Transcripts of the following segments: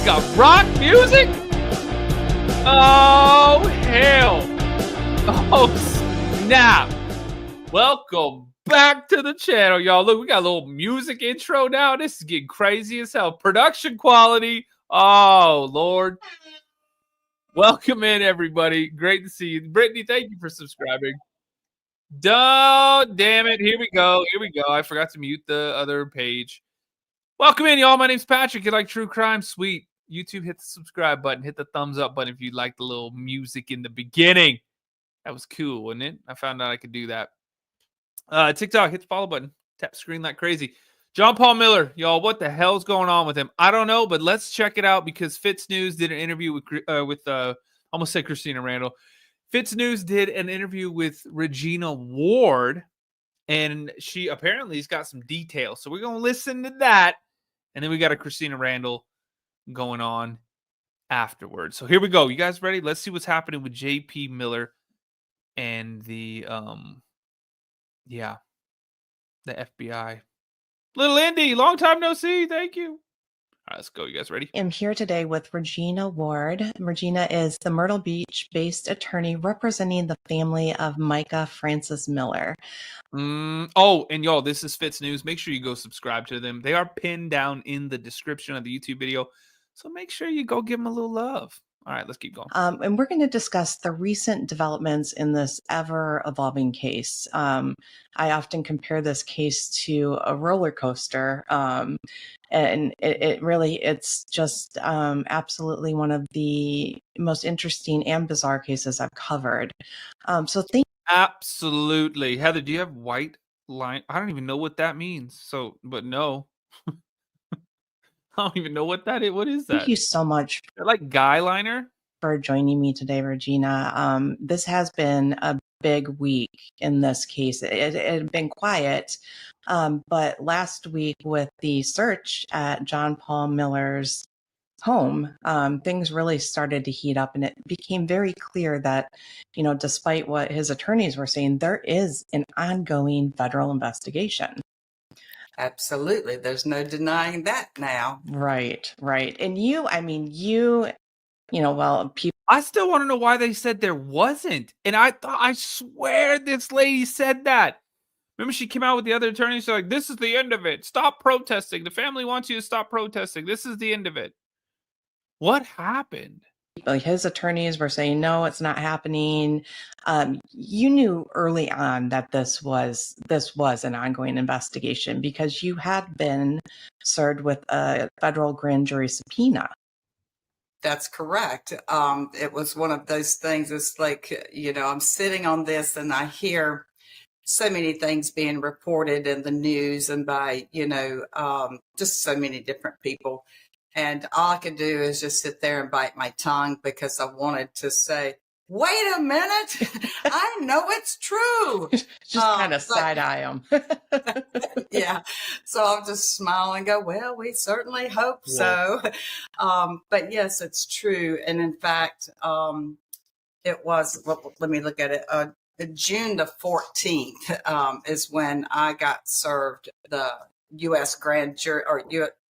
got rock music? Oh, hell. Oh, snap. Welcome back to the channel, y'all. Look, we got a little music intro now. This is getting crazy as hell. Production quality. Oh, Lord. Welcome in, everybody. Great to see you. Brittany, thank you for subscribing. Damn it. Here we go. I forgot to mute the other page. Welcome in, y'all. My name's Patrick. You like true crime? Sweet. YouTube, hit the subscribe button. Hit the thumbs up button if you like the little music in the beginning. That was cool, wasn't it? I found out I could do that. TikTok, hit the follow button. Tap screen like crazy. John Paul Miller, y'all, what the hell's going on with him? I don't know, but let's check it out because Fitz News did an interview with almost said Christina Randall. Fitz News did an interview with Regina Ward, and she apparently has got some details. So we're going to listen to that, and then we got a Christina Randall going on afterwards. So here we go. You guys ready? Let's see what's happening with JP Miller and the FBI. Little Indy, long time no see. Thank you. All right, let's go. You guys ready? I'm here today with Regina Ward. Regina is the Myrtle Beach-based attorney representing the family of Mica Francis Miller. Oh, and y'all, this is Fitz News. Make sure you go subscribe to them. They are pinned down in the description of the YouTube video. So make sure you go give them a little love. All right, let's keep going. And we're going to discuss the recent developments in this ever-evolving case. I often compare this case to a roller coaster. And it's just absolutely one of the most interesting and bizarre cases I've covered. Absolutely. Heather, do you have white line? I don't even know what that means. So, but no. I don't even know what that is. What is that? Thank you so much. They're like guy liner? For joining me today, Regina. This has been a big week in this case. It had been quiet, but last week with the search at John Paul Miller's home, things really started to heat up, and it became very clear that, despite what his attorneys were saying, there is an ongoing federal investigation. Absolutely. There's no denying that now. Right. And people. I still want to know why they said there wasn't. And I swear this lady said that. Remember, she came out with the other attorneys. She's like, this is the end of it. Stop protesting. The family wants you to stop protesting. This is the end of it. What happened? Like his attorneys were saying, no, it's not happening. You knew early on that this was an ongoing investigation because you had been served with a federal grand jury subpoena. That's correct. It was one of those things. It's like, I'm sitting on this and I hear so many things being reported in the news and by, just so many different people. And all I could do is just sit there and bite my tongue because I wanted to say, wait a minute, I know it's true. Just kind of side eye them. Yeah. So I'll just smile and go, well, we certainly hope so. But yes, it's true. And in fact, it was, let me look at it. June the 14th is when I got served the U.S. grand jury or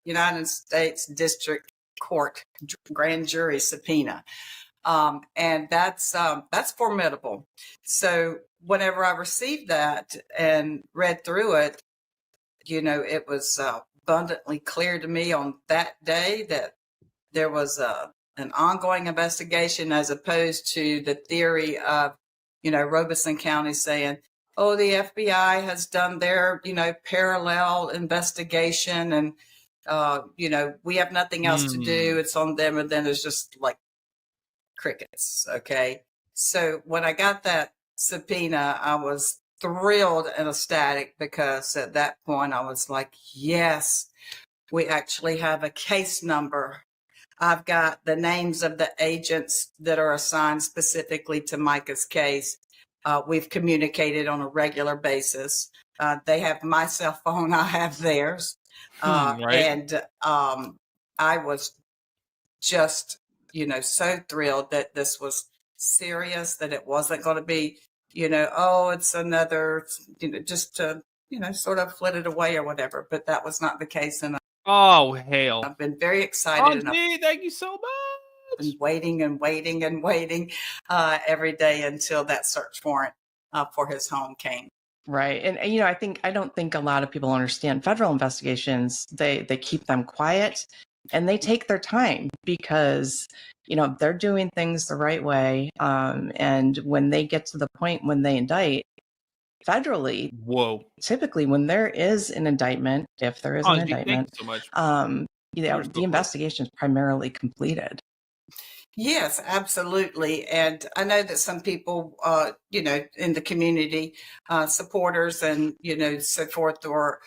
United States District Court grand jury subpoena. And that's formidable. So whenever I received that and read through it, it was abundantly clear to me on that day that there was an ongoing investigation as opposed to the theory of, Robeson County saying, oh, the FBI has done their, parallel investigation and, we have nothing else to do. It's on them. And then it's just like crickets. Okay. So when I got that subpoena, I was thrilled and ecstatic because at that point I was like, yes, we actually have a case number. I've got the names of the agents that are assigned specifically to Mica's case. We've communicated on a regular basis. They have my cell phone. I have theirs. Right. And I was just, so thrilled that this was serious, that it wasn't going to be, oh, it's another, just to, sort of flit it away or whatever. But that was not the case. And Oh, hell. I've been very excited. Oh, gee, thank you so much. Been waiting and waiting and waiting every day until that search warrant for his home came. Right. And I don't think a lot of people understand federal investigations. They keep them quiet and they take their time because, they're doing things the right way. And when they get to the point when they indict federally, typically when there is an indictment, if there is an indictment, thank you so much. The investigation is primarily completed. Yes, absolutely. And I know that some people, in the community, supporters and, so forth, or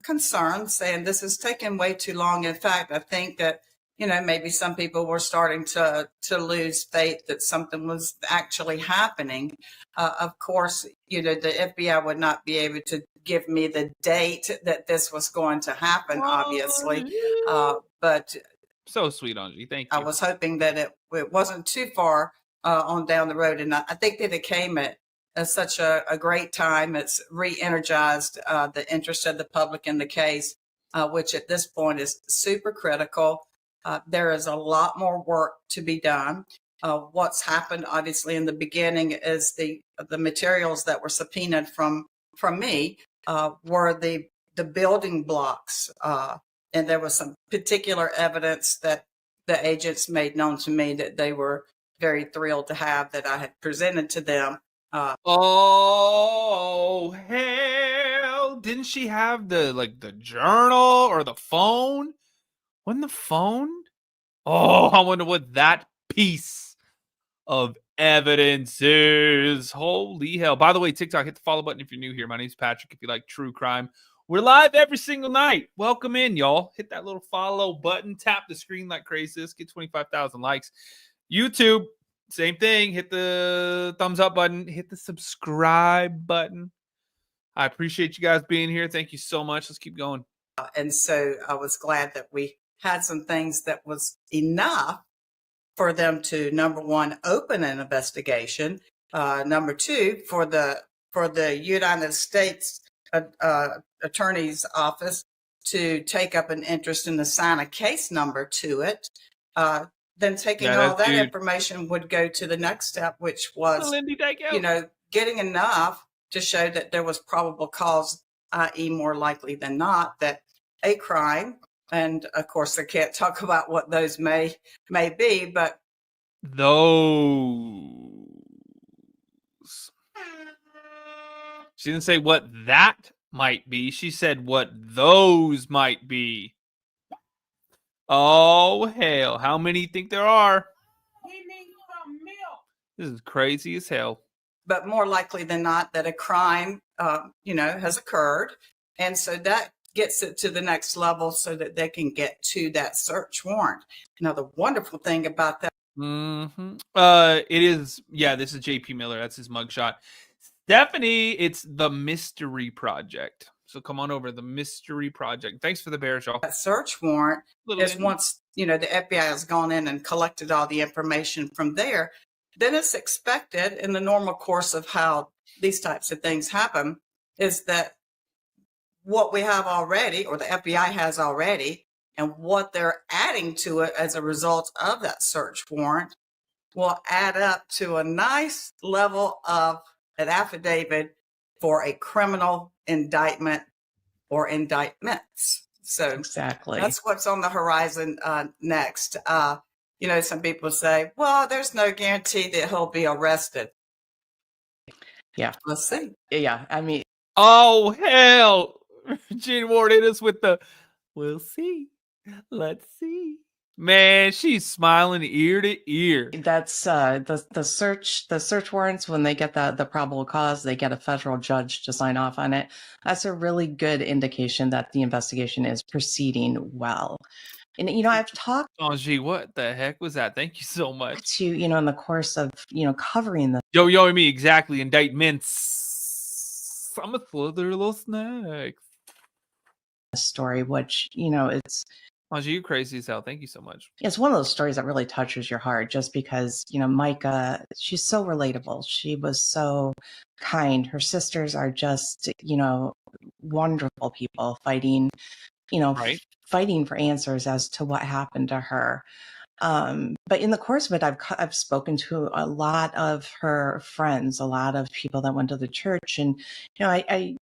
concerned, saying this is taking way too long. In fact, I think that, maybe some people were starting to lose faith that something was actually happening. Of course, the FBI would not be able to give me the date that this was going to happen, obviously. But so sweet, Angie. Thank you. I was hoping that it wasn't too far on down the road. And I think that it came at such a great time. It's re-energized the interest of the public in the case, which at this point is super critical. There is a lot more work to be done. What's happened, obviously, in the beginning is the materials that were subpoenaed from me were the building blocks. And there was some particular evidence that the agents made known to me that they were very thrilled to have that I had presented to them. Oh, hell. Didn't she have the journal or the phone? Wasn't the phone? Oh, I wonder what that piece of evidence is. Holy hell. By the way, TikTok, hit the follow button if you're new here. My name's Patrick. If you like true crime, we're live every single night. Welcome in, y'all. Hit that little follow button. Tap the screen like crazy. Let's get 25,000 likes. YouTube, same thing. Hit the thumbs up button. Hit the subscribe button. I appreciate you guys being here. Thank you so much. Let's keep going. And so I was glad that we had some things that was enough for them to, number one, open an investigation. Number two, for the United States Attorney's Office to take up an interest and assign a case number to it. Then taking all that information would go to the next step, which was, getting enough to show that there was probable cause, i.e. more likely than not, that a crime, and of course I can't talk about what those may be, but those. She didn't say what that might be. She said what those might be. Oh, hell. How many think there are? He needs some milk. This is crazy as hell. But more likely than not that a crime, has occurred. And so that gets it to the next level so that they can get to that search warrant. Now, the wonderful thing about that. It is, this is JP Miller. That's his mugshot. Stephanie, it's the Mystery Project. So come on over, the Mystery Project. Thanks for the bears, y'all. That search warrant is once, the FBI has gone in and collected all the information from there, then it's expected in the normal course of how these types of things happen is that what we have already, or the FBI has already, and what they're adding to it as a result of that search warrant will add up to a nice level of an affidavit for a criminal indictment or indictments. So exactly, that's what's on the horizon next. Some people say, well, there's no guarantee that he'll be arrested. Yeah. Let's see. Yeah. I mean, oh, hell. Gene Ward hit us with the, we'll see. Let's see. Man, she's smiling ear to ear. That's the search warrants. When they get the probable cause, they get a federal judge to sign off on it. That's a really good indication that the investigation is proceeding well. And I've talked. Oh, gee, what the heck was that? Thank you so much. To in the course of covering the yo me exactly indictments. I'm a slither little snacks. Story, which it's. Angie, you crazy as hell. Thank you so much. It's one of those stories that really touches your heart just because, Mica, she's so relatable. She was so kind. Her sisters are just, wonderful people fighting Right. fighting for answers as to what happened to her. But in the course of it, I've spoken to a lot of her friends, a lot of people that went to the church, and I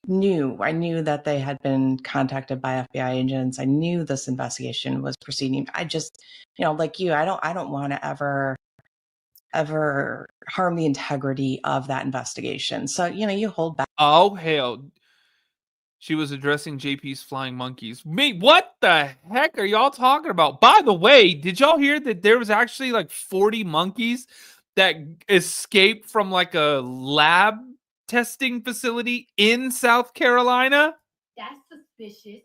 knew that they had been contacted by FBI agents. I knew this investigation was proceeding. I just, like you, I don't want to ever harm the integrity of that investigation. So you hold back. Oh hell. She was addressing JP's flying monkeys. What the heck are y'all talking about? By the way, did y'all hear that there was actually like 40 monkeys that escaped from like a lab testing facility in South Carolina? That's suspicious.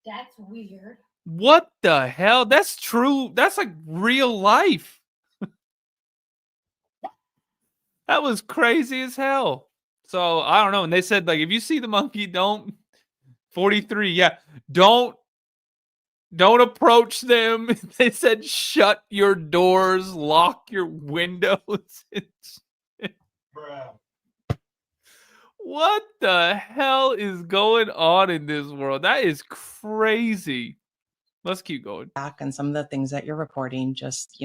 That's weird. What the hell? That's true. That's like real life. That was crazy as hell. So I don't know. And they said, like, if you see the monkey, don't 43. Yeah. Don't approach them. They said shut your doors, lock your windows. What the hell is going on in this world? That is crazy. Let's keep going. Back on some of the things that you're reporting, just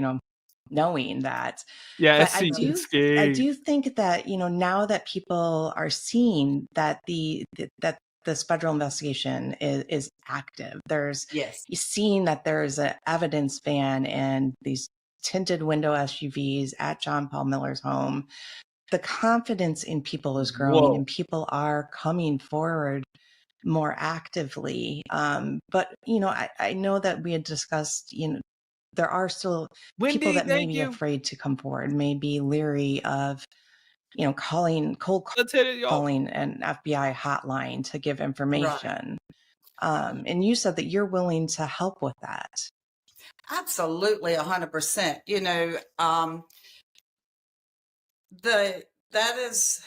knowing that. Yeah, But I do think that now that people are seeing that that this federal investigation is active, you're seeing that there's an evidence van and these tinted window SUVs at John Paul Miller's home. The confidence in people is growing, and people are coming forward more actively. But I know that we had discussed, there are still people that may be afraid to come forward, may be leery of, cold calling an FBI hotline to give information. Right. And you said that you're willing to help with that. Absolutely, 100%. That is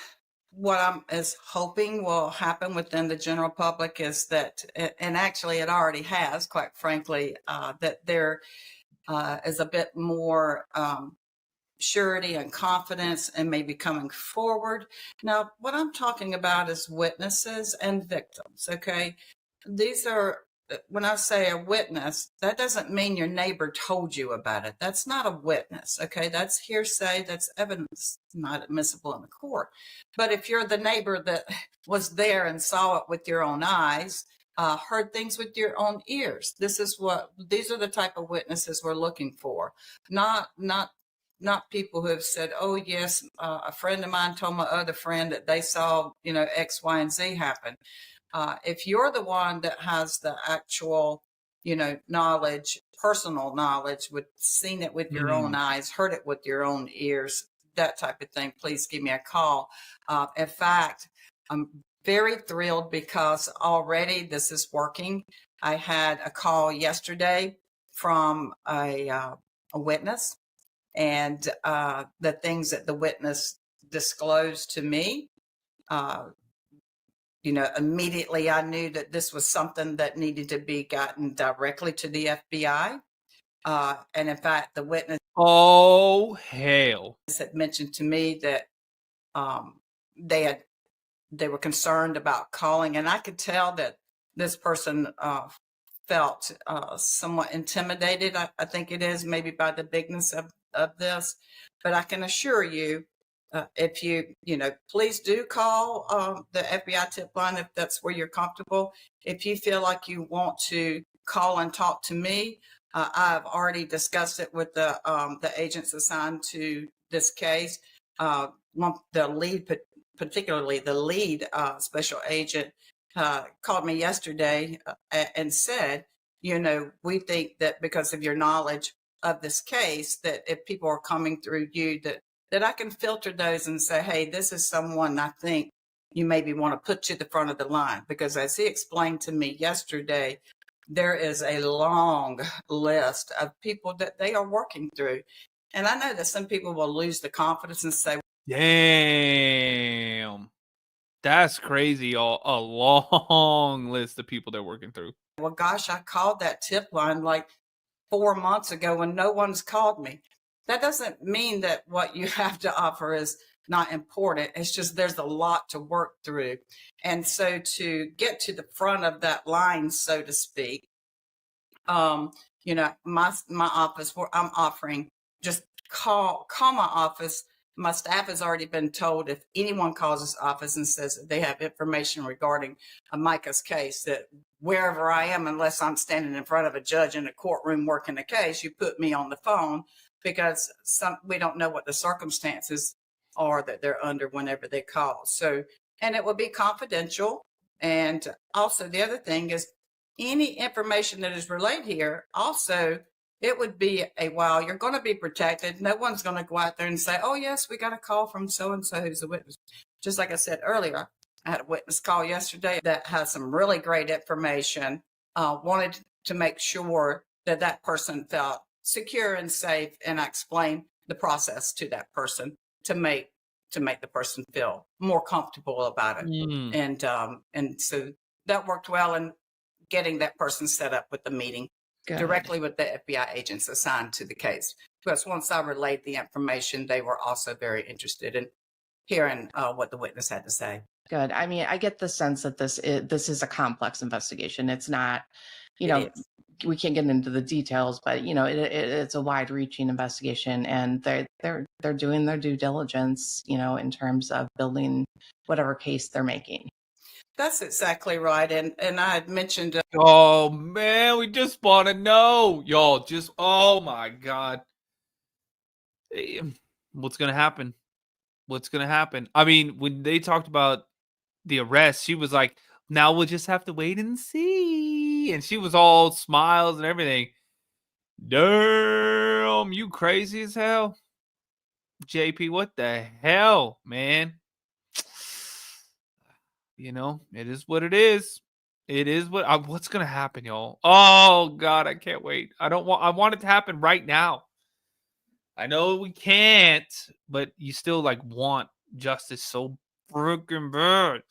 what I'm hoping will happen within the general public, is that, and actually it already has, quite frankly, that there is a bit more surety and confidence and maybe coming forward. Now, what I'm talking about is witnesses and victims, okay? These are, when I say a witness, that doesn't mean your neighbor told you about it. That's not a witness, okay? That's hearsay, that's evidence not admissible in the court. But if you're the neighbor that was there and saw it with your own eyes, heard things with your own ears, these are the type of witnesses we're looking for. Not people who have said, oh yes, a friend of mine told my other friend that they saw, X, Y, and Z happen. If you're the one that has the actual, knowledge, personal knowledge, seen it with your own eyes, heard it with your own ears, that type of thing, please give me a call. In fact, I'm very thrilled because already this is working. I had a call yesterday from a witness, and the things that the witness disclosed to me, immediately I knew that this was something that needed to be gotten directly to the FBI. And in fact, the witness had mentioned to me that they were concerned about calling, and I could tell that this person felt somewhat intimidated. I think it is maybe by the bigness of this, but I can assure you, if please do call the FBI tip line if that's where you're comfortable. If you feel like you want to call and talk to me, I've already discussed it with the agents assigned to this case. The lead, particularly the lead special agent, called me yesterday and said, we think that because of your knowledge of this case, that if people are coming through you, that I can filter those and say, hey, this is someone I think you maybe want to put to the front of the line. Because as he explained to me yesterday, there is a long list of people that they are working through. And I know that some people will lose the confidence and say, damn, that's crazy. A long list of people they're working through. Well, gosh, I called that tip line like 4 months ago and no one's called me. That doesn't mean that what you have to offer is not important. It's just there's a lot to work through. And so to get to the front of that line, so to speak, you know, my office, where I'm offering, just call my office. My staff has already been told if anyone calls this office and says that they have information regarding Mica's case, that wherever I am, unless I'm standing in front of a judge in a courtroom working the case, you put me on the phone, because we don't know what the circumstances are that they're under whenever they call. So, and it will be confidential. And also the other thing is, any information that is relayed here, also, it would be a while. You're going to be protected. No one's going to go out there and say, oh, yes, we got a call from so-and-so who's a witness. Just like I said earlier, I had a witness call yesterday that has some really great information, wanted to make sure that that person felt secure and safe. And I explained the process to that person to make the person feel more comfortable about it. And so that worked well. And getting that person set up with the meeting directly with the FBI agents assigned to the case. Because once I relayed the information, they were also very interested in hearing what the witness had to say. Good. I mean, I get the sense that this is a complex investigation. It's not, you know, we can't get into the details, but you know, it's a wide-reaching investigation, and they're doing their due diligence, you know, in terms of building whatever case they're making. That's exactly right. And I had mentioned. Oh man, we just want to know, y'all. Just oh my god, what's gonna happen? What's gonna happen? I mean, when they talked about the arrest, she was like, "Now we'll just have to wait and see," and she was all smiles and everything. Damn, you crazy as hell, JP. What the hell, man? You know, it is what it is. It is what's gonna happen, y'all. Oh God, I can't wait. I want it to happen right now. I know we can't, but you still like want justice so freaking bad.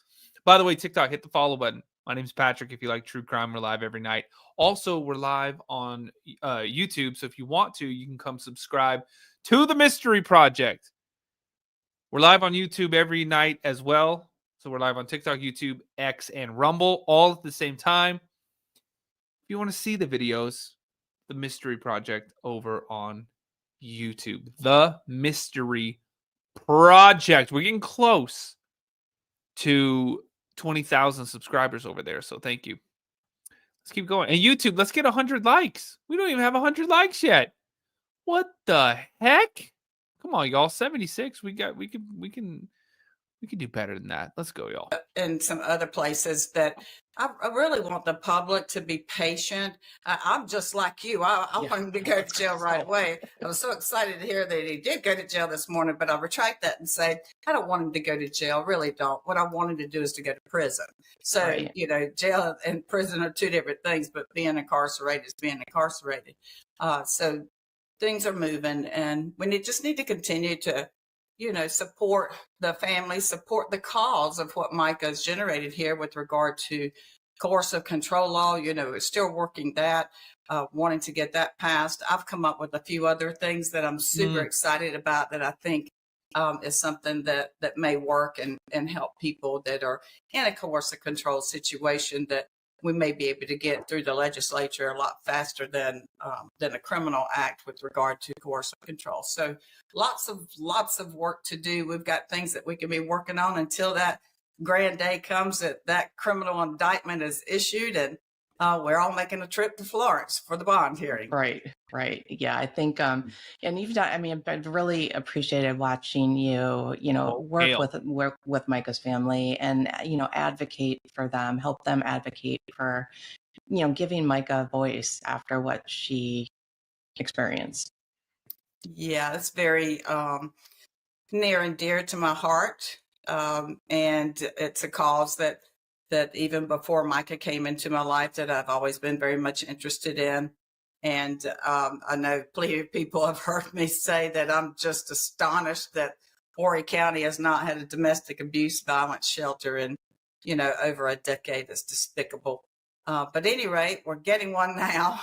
By the way, TikTok, hit the follow button. My name's Patrick. If you like true crime, we're live every night. Also, we're live on YouTube. So if you want to, you can come subscribe to the Mystery Project. We're live on YouTube every night as well. So we're live on TikTok, YouTube, X, and Rumble all at the same time. If you want to see the videos, the Mystery Project over on YouTube. The Mystery Project. We're getting close to 20,000 subscribers over there. So thank you. Let's keep going. And YouTube, let's get 100 likes. We don't even have 100 likes yet. What the heck? Come on, y'all. 76. We can do better than that. Let's go, y'all. And some other places that I really want the public to be patient. I'm just like you. I want him to go to jail right away. I was so excited to hear that he did go to jail this morning, but I'll retract that and say, I don't want him to go to jail. Really don't. What I want him to do is to go to prison. So, you know, jail and prison are two different things, but being incarcerated is being incarcerated. So things are moving, and we just need to continue to, you know, support the family, support the cause of what Mica has generated here with regard to coercive control law. You know, we're still working that, wanting to get that passed. I've come up with a few other things that I'm super excited about that I think is something that may work and help people that are in a coercive control situation, that we may be able to get through the legislature a lot faster than a criminal act with regard to coercive control. So lots of work to do. We've got things that we can be working on until that grand day comes that criminal indictment is issued, and we're all making a trip to Florence for the bond hearing. Right. Yeah, I think, and you've done. I mean, I've really appreciated watching you, you know, work with Mica's family, and you know, advocate for them, help them advocate for, you know, giving Mica a voice after what she experienced. Yeah, it's very near and dear to my heart, and it's a cause that even before Mica came into my life that I've always been very much interested in. And I know plenty of people have heard me say that I'm just astonished that Horry County has not had a domestic abuse violence shelter in, you know, over a decade. It's despicable. But at any rate, we're getting one now.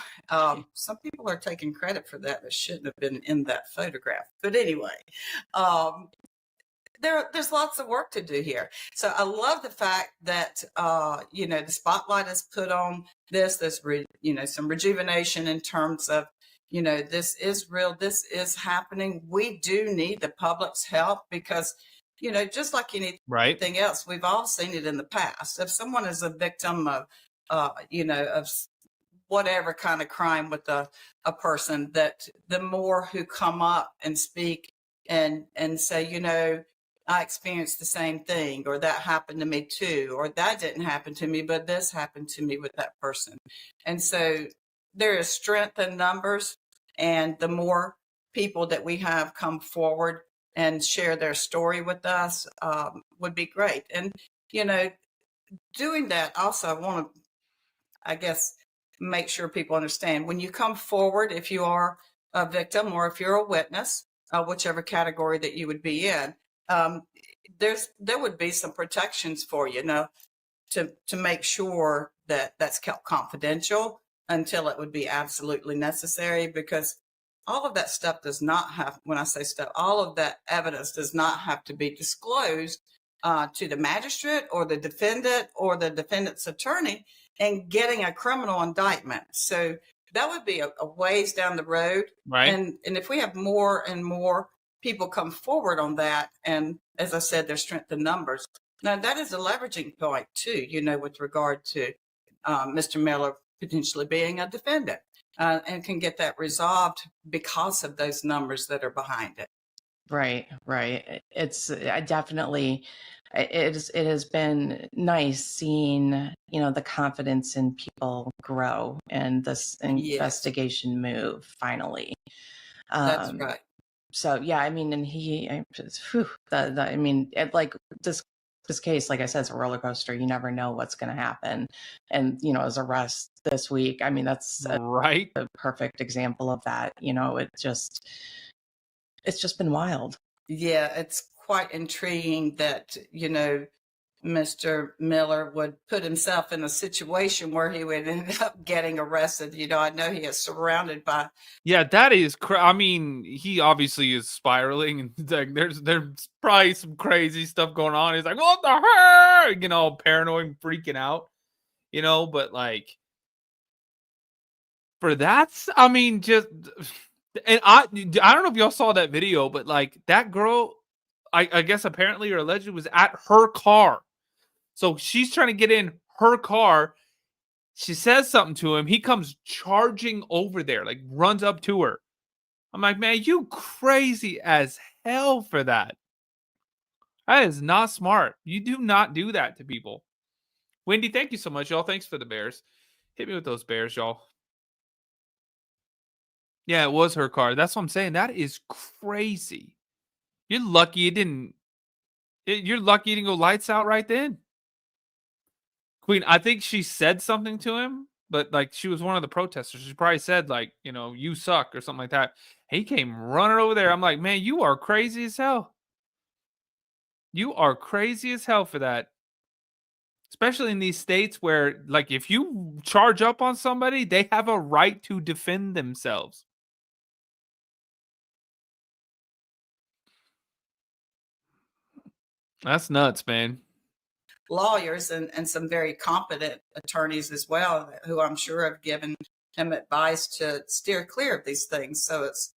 Some people are taking credit for that shouldn't have been in that photograph. But anyway, there's lots of work to do here. So I love the fact that the spotlight is put on this. There's some rejuvenation in terms of this is real. This is happening. We do need the public's help because just like anything Right. else, we've all seen it in the past. If someone is a victim of of whatever kind of crime with a person, that the more who come up and speak and say, I experienced the same thing, or that happened to me too, or that didn't happen to me, but this happened to me with that person. And so there is strength in numbers, and the more people that we have come forward and share their story with us would be great. And, doing that also, I want to, I guess, make sure people understand when you come forward, if you are a victim or if you're a witness, whichever category that you would be in, there would be some protections for to make sure that that's kept confidential until it would be absolutely necessary, because all of that stuff does not have, when I say stuff, all of that evidence does not have to be disclosed to the magistrate or the defendant's attorney and getting a criminal indictment. So that would be a ways down the road. Right. And if we have more and more people come forward on that, and as I said, there's strength in numbers. Now that is a leveraging point too, with regard to Mr. Miller potentially being a defendant, and can get that resolved because of those numbers that are behind it. Right. It's definitely, it has been nice seeing, the confidence in people grow and this investigation move finally. That's right. So yeah, I mean, and this case, like I said, it's a roller coaster. You never know what's going to happen. And, his arrest this week, I mean, that's right. a perfect example of that. It's just been wild. Yeah, it's quite intriguing that, Mr. Miller would put himself in a situation where he would end up getting arrested. I know he is surrounded by. Yeah, that is. I mean, he obviously is spiraling, and like there's probably some crazy stuff going on. He's like, "What the heck?" Paranoid, freaking out. But like for that, I mean, just and I don't know if y'all saw that video, but like that girl, I guess apparently or allegedly was at her car. So she's trying to get in her car. She says something to him. He comes charging over there, like runs up to her. I'm like, man, you crazy as hell for that. That is not smart. You do not do that to people. Wendy, thank you so much, y'all. Thanks for the bears. Hit me with those bears, y'all. Yeah, it was her car. That's what I'm saying. That is crazy. You're lucky it didn't. You're lucky you didn't go lights out right then. Queen, I think she said something to him, but like she was one of the protesters. She probably said like, you suck or something like that. He came running over there. I'm like, man, you are crazy as hell. You are crazy as hell for that. Especially in these states where, like, if you charge up on somebody, they have a right to defend themselves. That's nuts, man. Lawyers and some very competent attorneys as well, who I'm sure have given him advice to steer clear of these things. So it's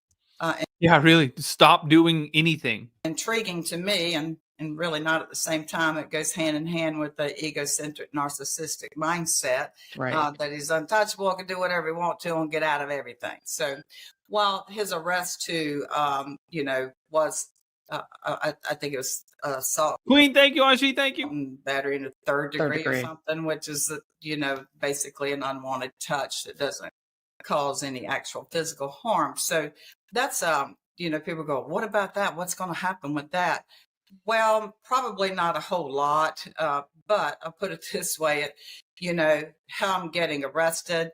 yeah, really, stop doing anything. Intriguing to me, and really not at the same time. It goes hand in hand with the egocentric, narcissistic mindset, right. That he's untouchable, can do whatever he wants to, and get out of everything. So, while his arrest too, was. I think it was assault. Queen, thank you, Anshi, thank you. Battery in the third degree or something, which is, basically an unwanted touch that doesn't cause any actual physical harm. So that's, people go, what about that? What's going to happen with that? Well, probably not a whole lot, but I'll put it this way, how I'm getting arrested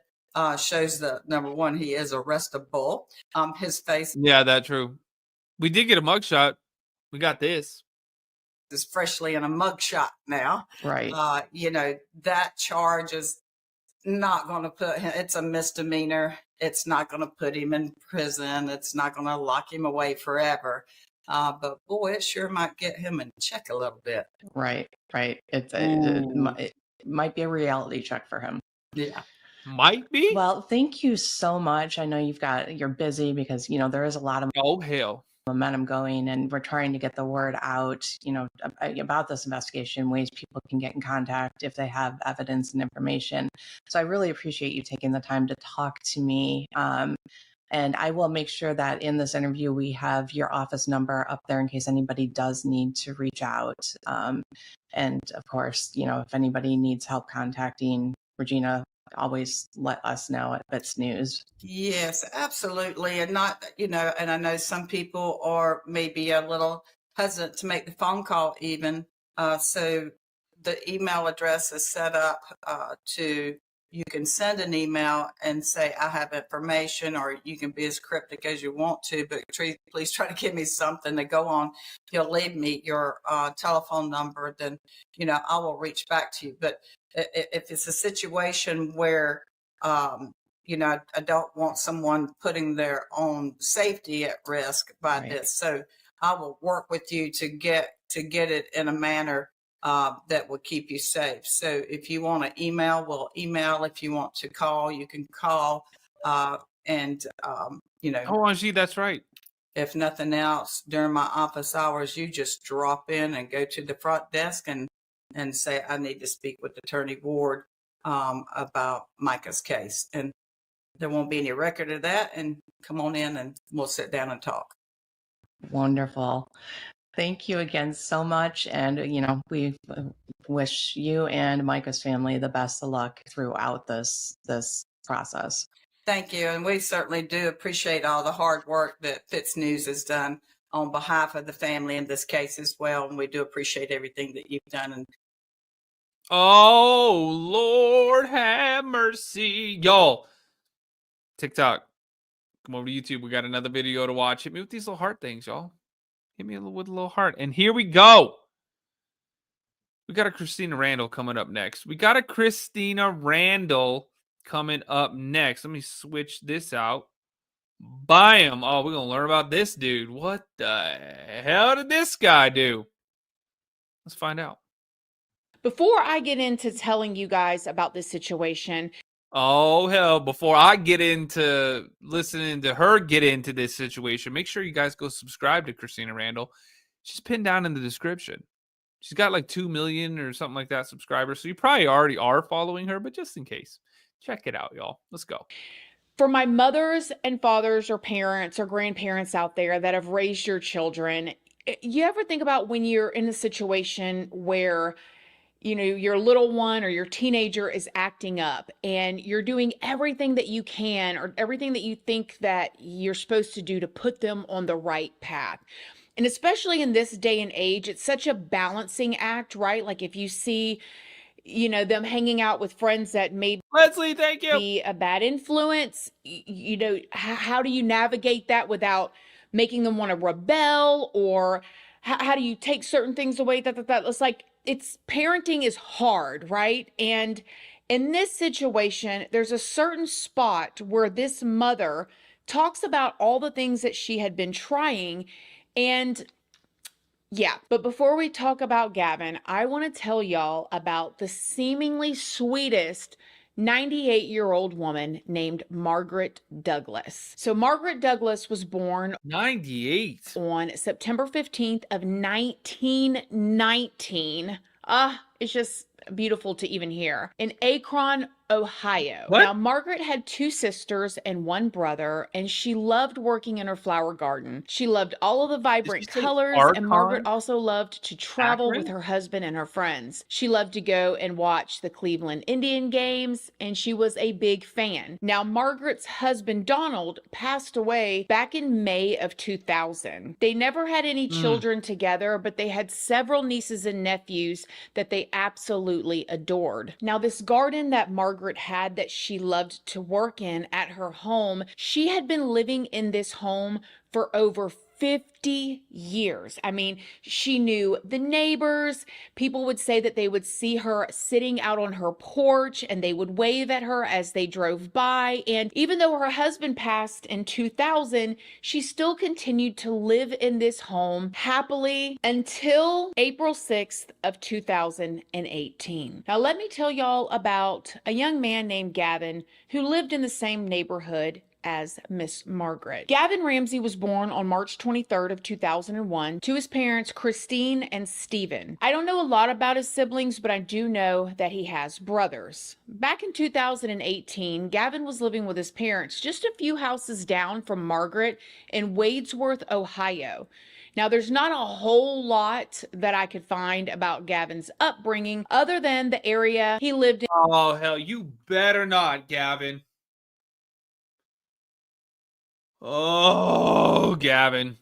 shows that, number one, he is arrestable. His face. Yeah, that's true. We did get a mugshot. We got this. Is freshly in a mugshot now. Right. That charge is not going to put him, it's a misdemeanor. It's not going to put him in prison. It's not going to lock him away forever. But boy, it sure might get him in check a little bit. Right. It Ooh. might be a reality check for him. Yeah. Might be. Well, thank you so much. I know you're busy because, there is a lot of Oh hell. momentum going, and we're trying to get the word out, about this investigation, ways people can get in contact if they have evidence and information. So I really appreciate you taking the time to talk to me. And I will make sure that in this interview, we have your office number up there in case anybody does need to reach out. And of course, if anybody needs help contacting Regina, always let us know at Bits News. Yes, absolutely. And not, and I know some people are maybe a little hesitant to make the phone call even. So the email address is set up to, you can send an email and say, I have information, or you can be as cryptic as you want to, but please try to give me something to go on. If you'll leave me your telephone number, then, I will reach back to you. But if it's a situation where, I don't want someone putting their own safety at risk by Right. this. So I will work with you to get it in a manner that will keep you safe. So if you want to email, we'll email. If you want to call, you can call. Oh, Angie, that's right. If nothing else, during my office hours, you just drop in and go to the front desk and say, I need to speak with Attorney Ward about Mica's case. And there won't be any record of that. And come on in and we'll sit down and talk. Wonderful. Thank you again so much. And, we wish you and Mica's family the best of luck throughout this process. Thank you. And we certainly do appreciate all the hard work that Fitz News has done on behalf of the family in this case as well. And we do appreciate everything that you've done. And oh, Lord have mercy. Y'all, TikTok, come over to YouTube. We got another video to watch. Hit me with these little heart things, y'all. Hit me with a little heart. And here we go. We got a Christina Randall coming up next. Let me switch this out. Bam. Oh, we're going to learn about this dude. What the hell did this guy do? Let's find out. Before I get into telling you guys about this situation, oh hell, before I get into listening to her get into this situation, make sure you guys go subscribe to Christina Randall. She's pinned down in the description. She's got like 2 million or something like that subscribers, so you probably already are following her, but just in case, check it out, y'all. Let's go. For my mothers and fathers or parents or grandparents out there that have raised your children, you ever think about when you're in a situation where your little one or your teenager is acting up and you're doing everything that you can or everything that you think that you're supposed to do to put them on the right path. And especially in this day and age, it's such a balancing act, right? Like if you see, them hanging out with friends that may Leslie, thank you. be a bad influence, how do you navigate that without making them want to rebel, or how do you take certain things away? That it's like, parenting is hard, right? And in this situation, there's a certain spot where this mother talks about all the things that she had been trying. And yeah, but before we talk about Gavin, I want to tell y'all about the seemingly sweetest 98-year-old woman named Margaret Douglas. So Margaret Douglas was born 98 on September 15th of 1919. It's just beautiful to even hear. In Akron, Ohio. What? Now, Margaret had 2 sisters and 1 brother, and she loved working in her flower garden. She loved all of the vibrant colors, and Margaret also loved to travel with her husband and her friends. She loved to go and watch the Cleveland Indian games, and she was a big fan. Now, Margaret's husband, Donald, passed away back in May of 2000. They never had any children together, but they had several nieces and nephews that they absolutely adored. Now, this garden that Margaret had that she loved to work in at her home, she had been living in this home for over 50 years. I mean, she knew the neighbors. People would say that they would see her sitting out on her porch and they would wave at her as they drove by. And even though her husband passed in 2000, she still continued to live in this home happily until April 6th of 2018. Now, let me tell y'all about a young man named Gavin who lived in the same neighborhood as Miss Margaret. Gavin Ramsay was born on March 23rd of 2001 to his parents Christine and Stephen. I don't know a lot about his siblings, but I do know that he has brothers. Back in 2018, Gavin was living with his parents just a few houses down from Margaret in Wadesworth, Ohio. Now, there's not a whole lot that I could find about Gavin's upbringing other than the area he lived in. Oh, hell, you better not, Gavin. Oh, Gavin,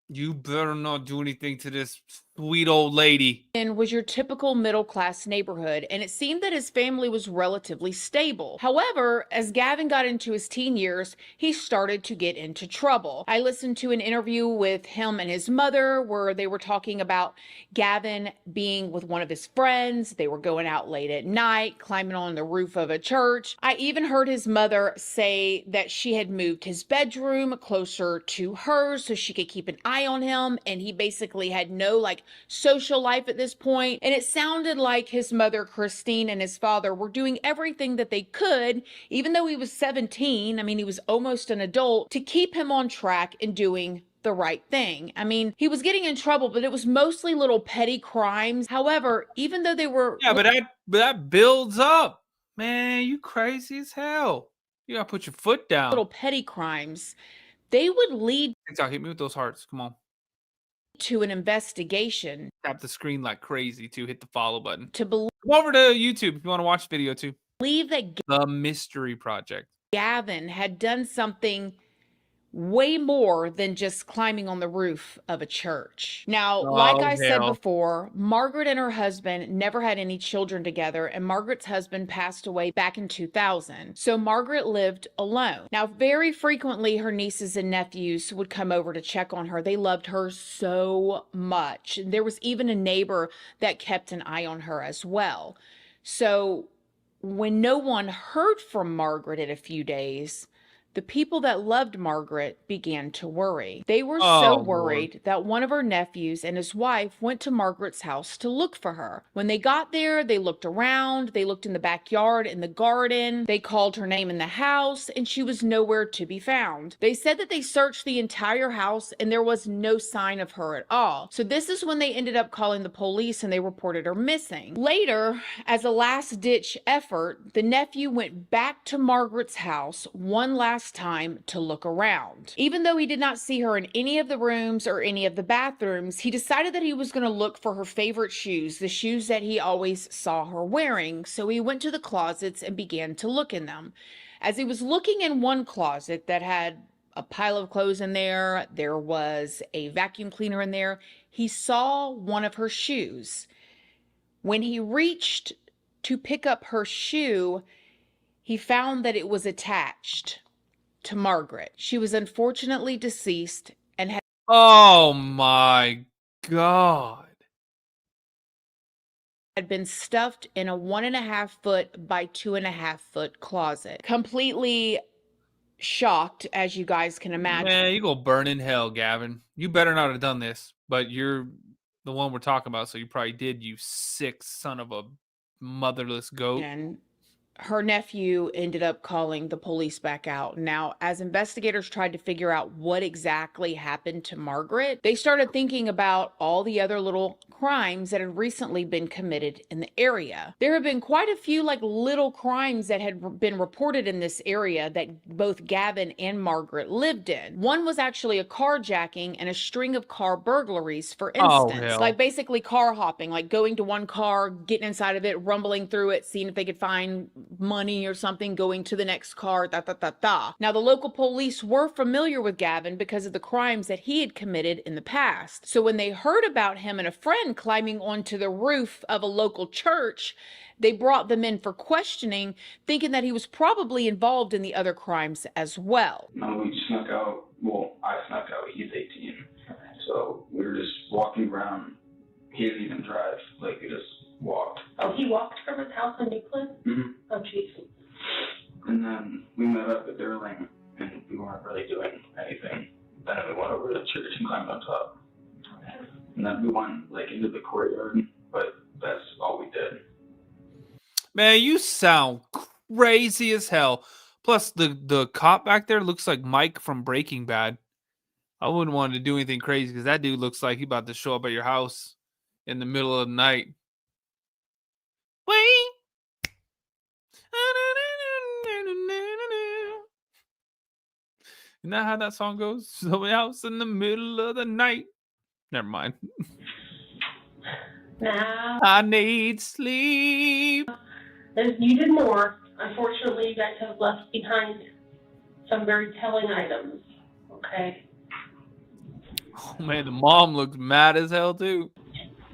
you better not do anything to this sweet old lady. Was your typical middle-class neighborhood, and it seemed that his family was relatively stable. However, as Gavin got into his teen years, he started to get into trouble. I listened to an interview with him and his mother where they were talking about Gavin being with one of his friends. They were going out late at night, climbing on the roof of a church. I even heard his mother say that she had moved his bedroom closer to hers so she could keep an eye on him, and he basically had no social life at this point. And it sounded like his mother Christine and his father were doing everything that they could, even though he was 17, I mean, he was almost an adult, to keep him on track and doing the right thing. I mean, he was getting in trouble, but it was mostly little petty crimes. However, even though they were... Yeah, but that builds up. Man, you crazy as hell. You gotta put your foot down. Little petty crimes, they would lead... Hit me with those hearts. Come on. To an investigation. Tap the screen like crazy too. Hit the follow button. To believe... Come over to YouTube if you want to watch the video too. Believe that The Mystery Project. Gavin had done something way more than just climbing on the roof of a church. Now, like I said before, Margaret and her husband never had any children together, and Margaret's husband passed away back in 2000. So Margaret lived alone. Now, very frequently, her nieces and nephews would come over to check on her. They loved her so much. There was even a neighbor that kept an eye on her as well. So when no one heard from Margaret in a few days, the people that loved Margaret began to worry. They were so worried that one of her nephews and his wife went to Margaret's house to look for her. When they got there, they looked around, they looked in the backyard, in the garden, they called her name in the house, and she was nowhere to be found. They said that they searched the entire house and there was no sign of her at all. So this is when they ended up calling the police and they reported her missing. Later, as a last-ditch effort, the nephew went back to Margaret's house one last time to look around. Even though he did not see her in any of the rooms or any of the bathrooms, he decided that he was going to look for her favorite shoes, the shoes that he always saw her wearing. So he went to the closets and began to look in them. As he was looking in one closet that had a pile of clothes in there, there was a vacuum cleaner in there, he saw one of her shoes. When he reached to pick up her shoe, he found that it was attached to Margaret. She was unfortunately deceased and had... Oh my God. Had been stuffed in a 1.5 foot by 2.5 foot closet. Completely shocked, as you guys can imagine. Man, you go burn in hell, Gavin. You better not have done this, but you're the one we're talking about, so you probably did, you sick son of a motherless goat. And her nephew ended up calling the police back out. Now, as investigators tried to figure out what exactly happened to Margaret, they started thinking about all the other little crimes that had recently been committed in the area. There have been quite a few little crimes that had been reported in this area that both Gavin and Margaret lived in. One was actually a carjacking and a string of car burglaries, for instance. Basically car hopping, going to one car, getting inside of it, rumbling through it, seeing if they could find money or something, going to the next car, Now, the local police were familiar with Gavin because of the crimes that he had committed in the past. So when they heard about him and a friend climbing onto the roof of a local church, they brought them in for questioning, thinking that he was probably involved in the other crimes as well. We snuck out well, I snuck out. He's 18. So we were just walking around. He didn't even drive. Like, we just walked. Oh, he walked from his house in Euclid? Mm-hmm. Oh, jeez. And then we met up at Durling, and we weren't really doing anything. Then we went over to the church and climbed on top. And then we went, like, into the courtyard, but that's all we did. Man, you sound crazy as hell. Plus, the cop back there looks like Mike from Breaking Bad. I wouldn't want to do anything crazy because that dude looks like he about to show up at your house in the middle of the night. Wait. Isn't that how that song goes? Somebody else in the middle of the night. Never mind. Now, I need sleep. you did more. Unfortunately, you guys have left behind some very telling items. Okay. Oh man, the mom looks mad as hell too.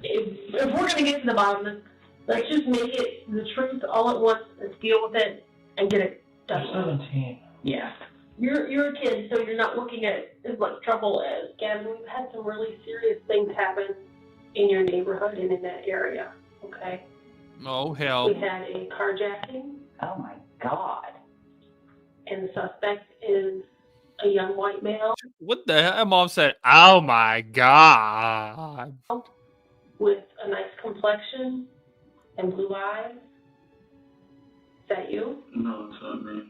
If we're going to get to the bottom of this, let's just make it the truth all at once. Let's deal with it and get it done. You're 17. Yeah. You're a kid, so you're not looking at as much trouble as Gavin. We've had some really serious things happen in your neighborhood and in that area, okay? Oh hell. We had a carjacking. Oh my God. And the suspect is a young white male. What the hell? Mom said, oh my God. With a nice complexion and blue eyes. Is that you? No, it's not me.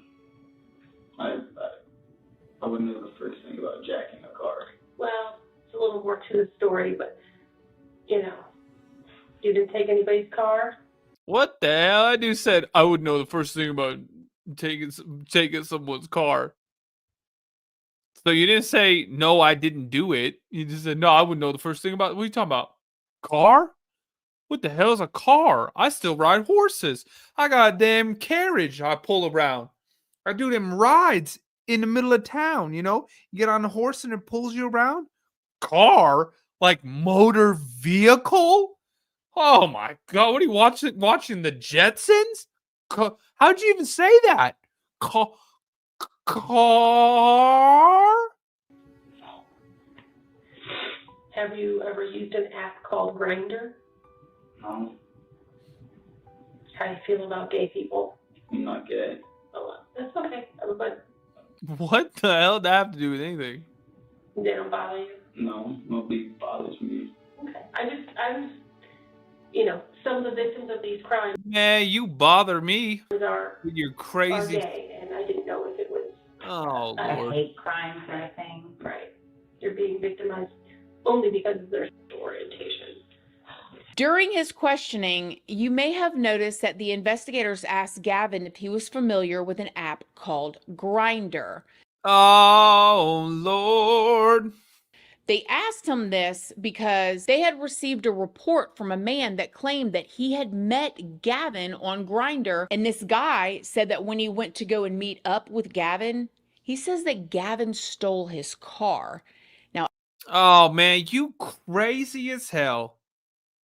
I wouldn't know the first thing about jacking a car. Well, it's a little more to the story, but, you know, you didn't take anybody's car? What the hell? I dude said I would know the first thing about taking someone's car. So you didn't say, no, I didn't do it. You just said, no, I would know the first thing about it. What are you talking about? Car? What the hell is a car? I still ride horses. I got a damn carriage I pull around. I do them rides in the middle of town, you know? You get on a horse and it pulls you around. Car? Like motor vehicle? Oh my God. What are you watching the Jetsons? How'd you even say that? Car? Have you ever used an app called Grindr? No, How do you feel about gay people? I'm not gay. Oh, that's okay. Everybody, What the hell did that have to do with anything? they don't bother you? No, nobody bothers me. Okay. I'm just, you know, some of the victims of these crimes Man, you bother me are with your crazy. gay, and I didn't know if it was Oh, A Lord. hate crime kind of thing. right. They're being victimized only because of their sexual orientation. During his questioning, you may have noticed that the investigators asked Gavin if he was familiar with an app called Grindr. Oh, Lord. They asked him this because they had received a report from a man that claimed that he had met Gavin on Grindr, and this guy said that when he went to go and meet up with Gavin, he says that Gavin stole his car. Oh, man, you crazy as hell.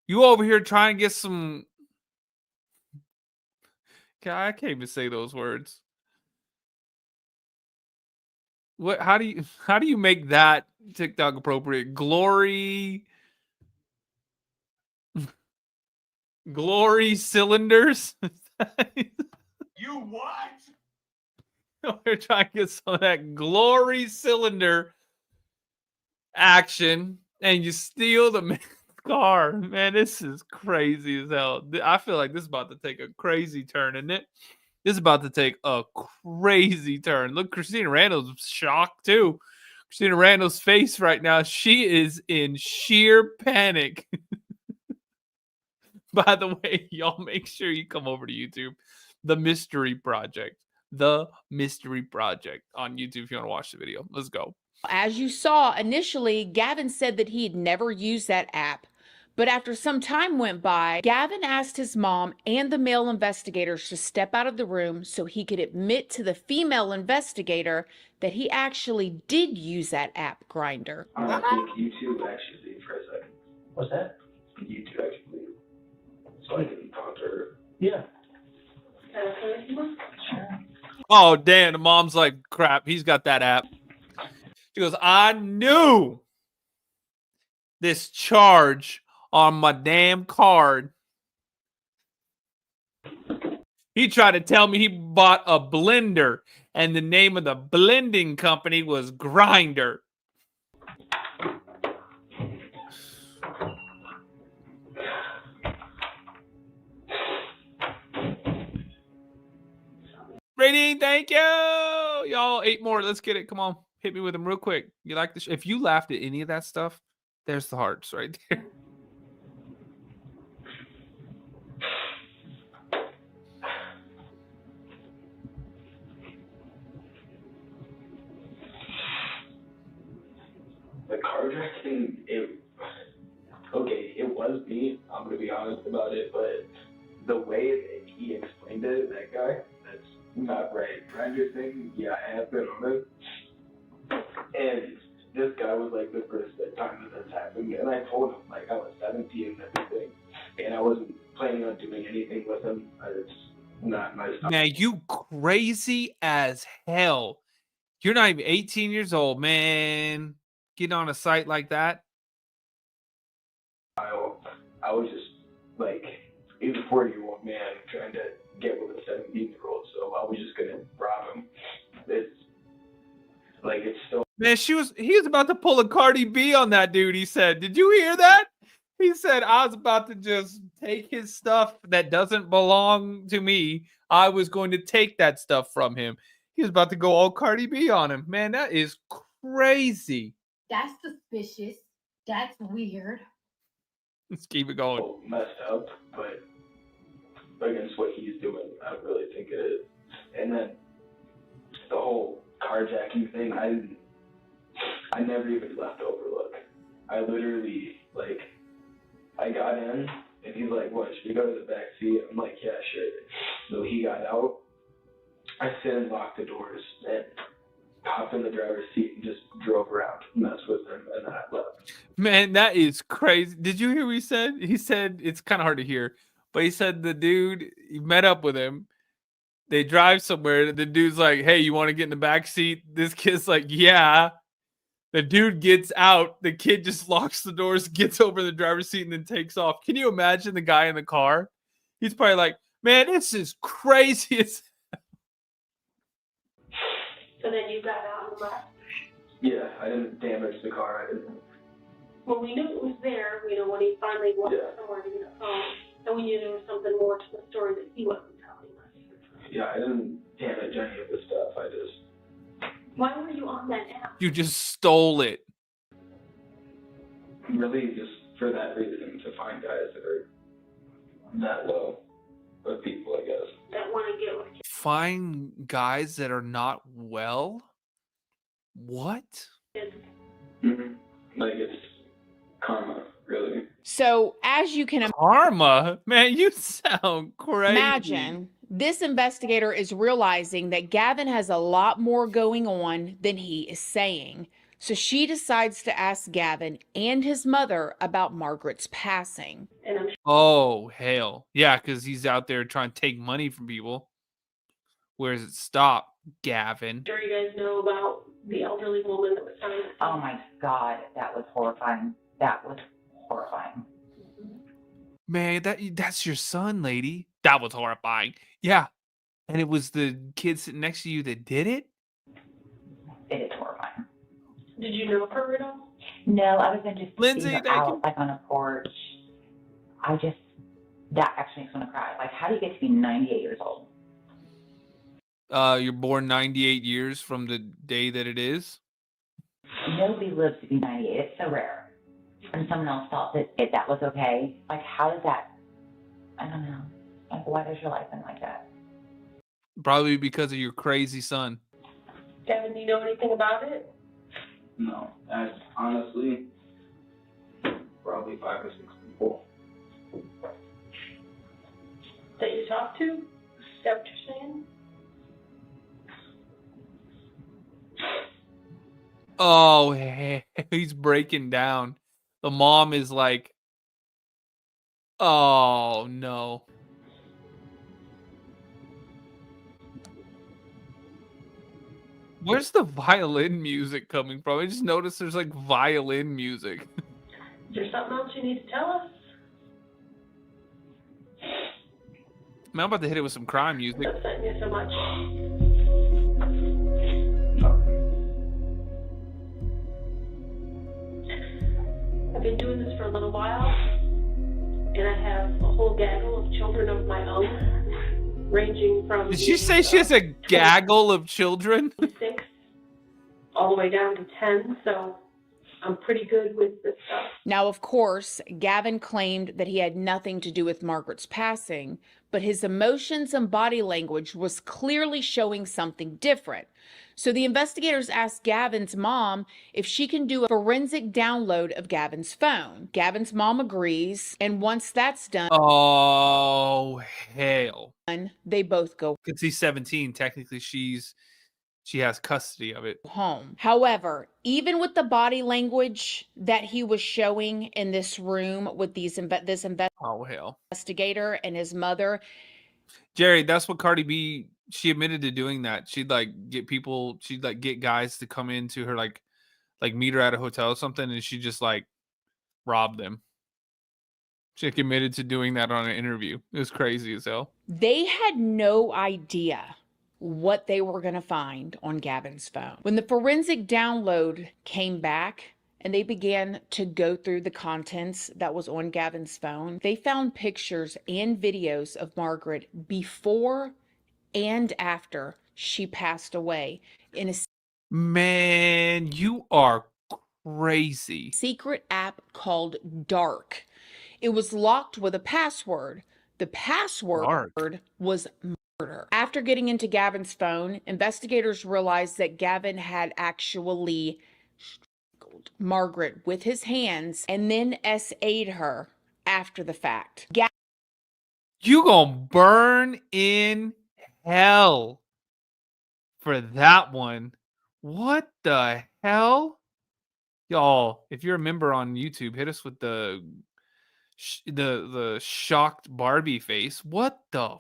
You over here trying to get some. God, I can't even say those words. What? How do you make that TikTok appropriate? Glory cylinders. You what? We're trying to get some of that glory cylinder action, and you steal the man's car. Man, this is crazy as hell. I feel like this is about to take a crazy turn, isn't it? This is about to take a crazy turn. Look, Christina Randall's shocked too. Christina Randall's face right now, she is in sheer panic. By the way, y'all make sure you come over to YouTube. The Mystery Project. The Mystery Project on YouTube if you want to watch the video. Let's go. As you saw initially, Gavin said that he had never used that app. But after some time went by, Gavin asked his mom and the male investigators to step out of the room so he could admit to the female investigator that he actually did use that app, Grindr. I think you two actually leave for a second. What's that? You two actually leave. So I can talk to her. Yeah. Sure. Oh, damn. The mom's like, crap, he's got that app. She goes, I knew this charge on my damn card. He tried to tell me he bought a blender and the name of the blending company was Grinder. Rating, thank you. Y'all, 8 more. Let's get it. Come on. Hit me with them real quick. You like this? If you laughed at any of that stuff, there's the hearts right there. The carjacking, it was me. I'm gonna be honest about it, but the way that he explained it, that guy, that's not right. Grinder thing, yeah, I have been on it. And this guy was like the first time that this happened, and I told him like I was 17 and everything, and I wasn't planning on doing anything with him. It's not my style. Man, you crazy as hell. You're not even 18 years old, man. Getting on a site like that. I was just like, he's a 40-year-old man trying to get with a 17-year-old, so I was just gonna rob him. It's like, it's still. Man, he was about to pull a Cardi B on that dude, he said. Did you hear that? He said, I was about to just take his stuff that doesn't belong to me. I was going to take that stuff from him. He was about to go all Cardi B on him. Man, that is crazy. That's suspicious. That's weird. Let's keep it going. Messed up, but against what he's doing, I don't really think it is. And then the whole carjacking thing, I never even left Overlook. I literally, like, I got in, and he's like, what, should we go to the back seat? I'm like, yeah, sure. So he got out. I sit and locked the doors, and hopped in the driver's seat and just drove around, messed with him, and then I left. Man, that is crazy. Did you hear what he said? He said, it's kind of hard to hear, but he said the dude, he met up with him. They drive somewhere. The dude's like, hey, you want to get in the back seat? This kid's like, yeah. The dude gets out. The kid just locks the doors, gets over the driver's seat, and then takes off. Can you imagine the guy in the car? He's probably like, man, this is crazy. So then you got out and left. Yeah, I didn't damage the car. I didn't. Well, we knew it was there, when he finally went somewhere to get a phone. And we knew there was something more to the story that he wasn't telling us. Yeah, I didn't damage any of the stuff. I just. Why were you on that app? You just stole it. Really, just for that reason, to find guys that are that low of people, I guess. That want to get with you. Find guys that are not well? What? Mm-hmm. Like, it's karma, really. So, as you can Karma? Man, you sound crazy. imagine, this investigator is realizing that Gavin has a lot more going on than he is saying. So she decides to ask Gavin and his mother about Margaret's passing. And I'm Oh, hell. Yeah, because he's out there trying to take money from people. Where does it stop, Gavin? sure you guys know about the elderly woman that was found. Oh my God, that was horrifying. That was horrifying. Man, that's your son, lady. That was horrifying. Yeah. And it was the kid sitting next to you that did it? It is horrifying. Did you know her at all? No, I was in just Lindsay, see her thank out you. like on a porch. That actually makes me want to cry. Like, how do you get to be 98 years old? You're born 98 years from the day that it is. Nobody lives to be 98. It's so rare. And someone else thought that was okay. Like, how does that? I don't know. Like, why does your life end like that? Probably because of your crazy son. Gavin, do you know anything about it? No, honestly, probably 5 or 6 people. That you talked to? Is that what you're saying? Oh, hey, he's breaking down. The mom is like, oh, no. Where's the violin music coming from? I just noticed there's like violin music. Is there something else you need to tell us? Man, I'm about to hit it with some crime music. What's upsetting you so much? I've been doing this for a little while, and I have a whole gaggle of children of my own, ranging from... Did she say she has a gaggle of children? 6 all the way down to 10, so I'm pretty good with this stuff. Now, of course, Gavin claimed that he had nothing to do with Margaret's passing, but his emotions and body language was clearly showing something different. So the investigators asked Gavin's mom if she can do a forensic download of Gavin's phone. Gavin's mom agrees, and once that's done, Oh, hell. they both go Because he's 17. Technically, she has custody of it. home. However, even with the body language that he was showing in this room with this Oh, hell. investigator and his mother, Jerry, that's what Cardi B, she admitted to doing that. She'd get guys to come into her, like meet her at a hotel or something, and she just rob them. She admitted to doing that on an interview. It was crazy as hell. they had no idea what they were going to find on Gavin's phone. When the forensic download came back and they began to go through the contents that was on Gavin's phone, they found pictures and videos of Margaret before and after she passed away in a Man, you are crazy. secret app called Dark. It was locked with a password. The password was murder. After getting into Gavin's phone, investigators realized that Gavin had actually strangled Margaret with his hands and then SA'd her after the fact. You gonna burn in hell for that one. What the hell? Y'all, if you're a member on YouTube, hit us with the shocked Barbie face. What the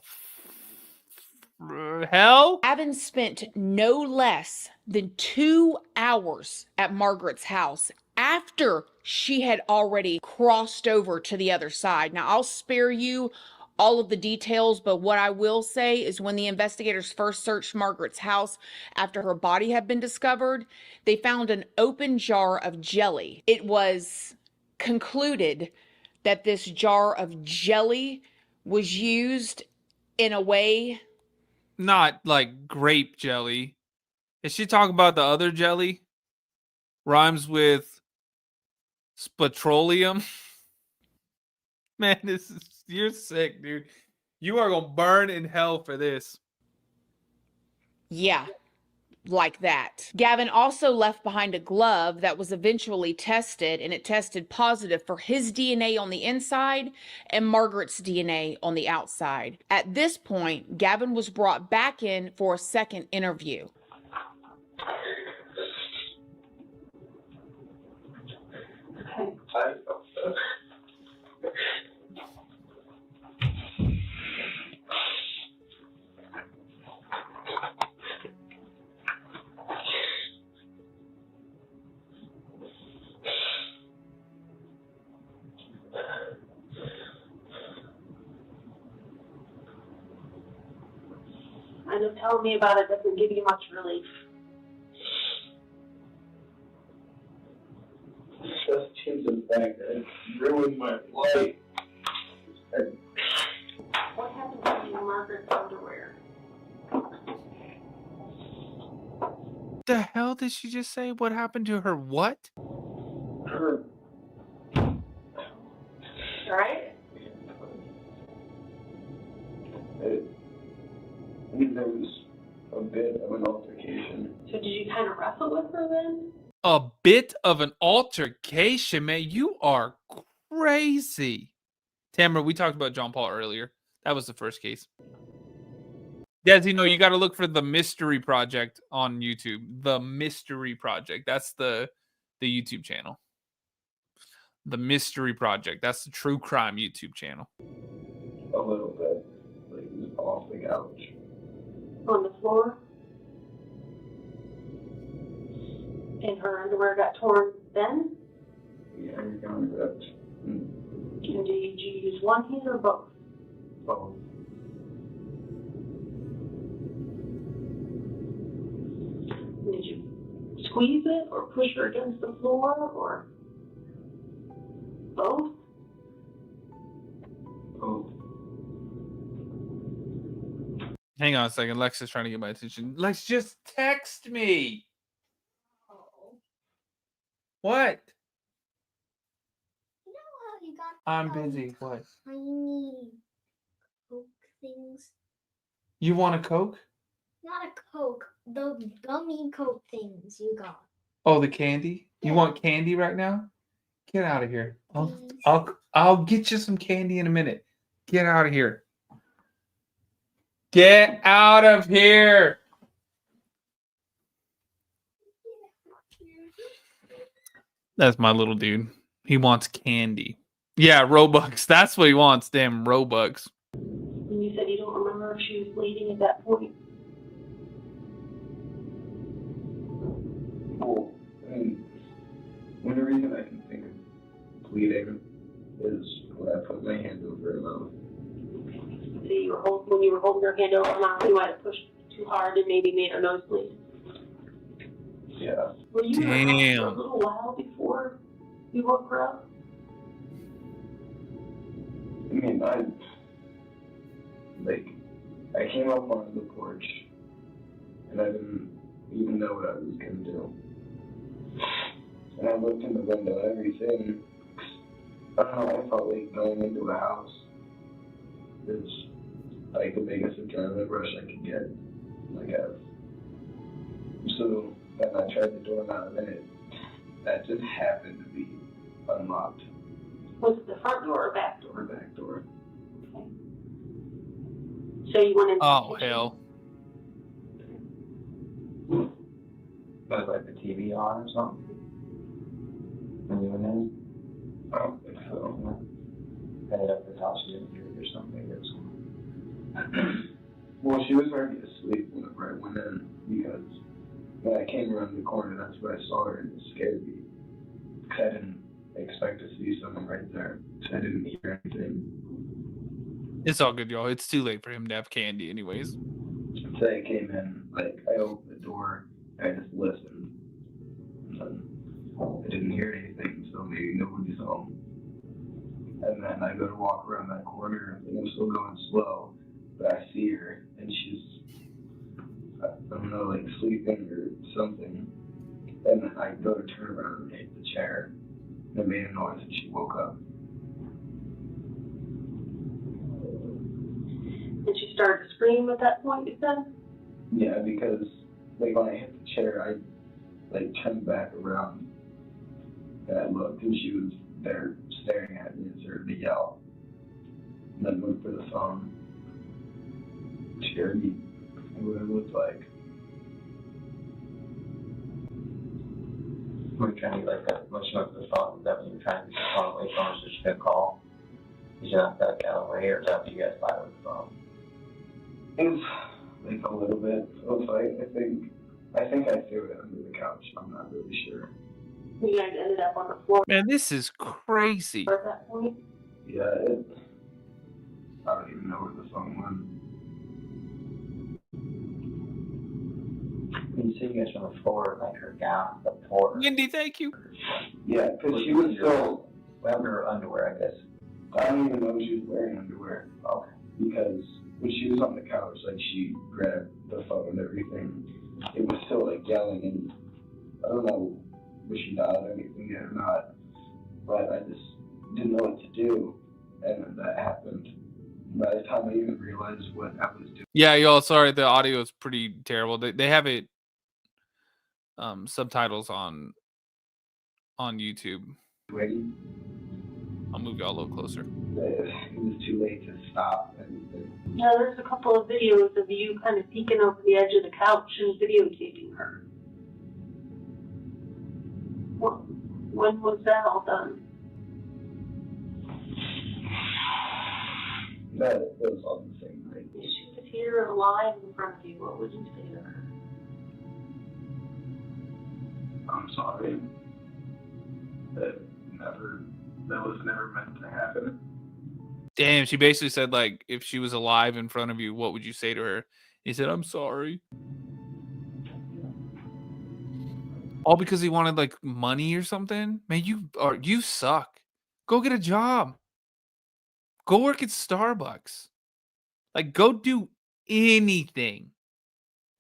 hell? Gavin spent no less than 2 hours at Margaret's house after she had already crossed over to the other side. Now, I'll spare you all of the details, but what I will say is when the investigators first searched Margaret's house after her body had been discovered, they found an open jar of jelly. It was concluded that this jar of jelly was used in a way... Not like grape jelly. Is she talking about the other jelly? Rhymes with petroleum. Man, you're sick, dude. You are gonna burn in hell for this. Yeah, like that. Gavin also left behind a glove that was eventually tested, and it tested positive for his DNA on the inside and Margaret's DNA on the outside. At this point, Gavin was brought back in for a second interview. I know telling me about it doesn't give you much relief. Just change the fact that it ruined my life. What happened to Margaret's underwear? The hell did she just say? What happened to her? What? Her. Right? There was a bit of an altercation. So did you kind of wrestle with her then? A bit of an altercation, man. You are crazy. Tamara, we talked about John Paul earlier. That was the first case. Yes, you got to look for The Mystery Project on YouTube. The Mystery Project. That's the YouTube channel. The Mystery Project. That's the true crime YouTube channel. A little bit. Like, it was off the couch. On the floor? underwear got torn then? Yeah, you're kind of ripped. And did you use one hand or both? Both. Did you squeeze it or push her against the floor or both? Both. Hang on a second. Lex is trying to get my attention. Lex, just text me. What? You know how you got I'm busy. What? tiny Coke things? You want a Coke? Not a Coke, the gummy Coke things you got. Oh, the candy? You Yeah. want candy right now? Get out of here. Please. I'll get you some candy in a minute. Get out of here. Get out of here. That's my little dude. He wants candy. Yeah, Robux. That's what he wants. Damn Robux. And you said you don't remember if she was bleeding at that point. Well, I mean, the only reason I can think of bleeding is when I put my hand over her mouth. So when you were holding her hand over her mouth, you might have pushed too hard and maybe made her nose bleed. Yeah. Were you in her house for Damn. a little while before you woke her up? I mean, I came up onto the porch, and I didn't even know what I was gonna do. And I looked in the window and everything. I don't know, I felt like going into a house is like the biggest adrenaline rush I could get. So then I tried the doorknob and that just happened to be unlocked. Was it the front door or back door? Back door. So you went in. Oh, hell. Was like the TV on or something? When you went in? I don't think so. Headed up the house, you didn't hear it or something. It was... Well, she was already asleep whenever I went in because when I came around the corner, that's where I saw her and it scared me. Because I didn't expect to see someone right there. So I didn't hear anything. It's all good, y'all. It's too late for him to have candy anyways. So I came in, I opened the door, I just listened. And then I didn't hear anything, so maybe nobody's home. And then I go to walk around that corner, and I'm still going slow, but I see her, and she's, I don't know, sleeping or something. And then I go to turn around and hit the chair, and it made a noise, and she woke up. And she started to scream at that point, you said? Yeah, because when I hit the chair, I turned back around and I looked, and she was there staring at me and started to yell. And then went for the phone. She heard me what it looked like. Were you trying to get when she went for the phone? Is that when you were trying to get the phone away from her so she couldn't call? Did you knock that out away, or is that what you guys fight with the phone? It was a little bit of a fight, I think. I think I threw it under the couch. I'm not really sure. You guys ended up on the floor Man, this is crazy. at that point? Yeah, I don't even know where the phone went. When you see you guys on the floor, her gown, the floor. Wendy, thank you. Yeah, because she was still... Under her underwear, I guess. I don't even know if she was wearing underwear. Okay. Because when she was on the couch, she grabbed the phone and everything. It was still yelling, and I don't know if she died or anything yet or not, but I just didn't know what to do, and then that happened. By the time I even realized what I was doing. Yeah, y'all, sorry, the audio is pretty terrible. They have it subtitles on YouTube. Waiting. I'll move y'all a little closer. It was too late to stop anything. Yeah, there's a couple of videos of you kind of peeking over the edge of the couch and videotaping her. When was that all done? That was all the same night. If she was here alive in front of you, what would you say to her? I'm sorry. That was never meant to happen. Damn, she basically said, like, if she was alive in front of you, what would you say to her? He said, I'm sorry. All because he wanted, like, money or something? Man, you suck. Go get a job. Go work at Starbucks. Like, go do anything.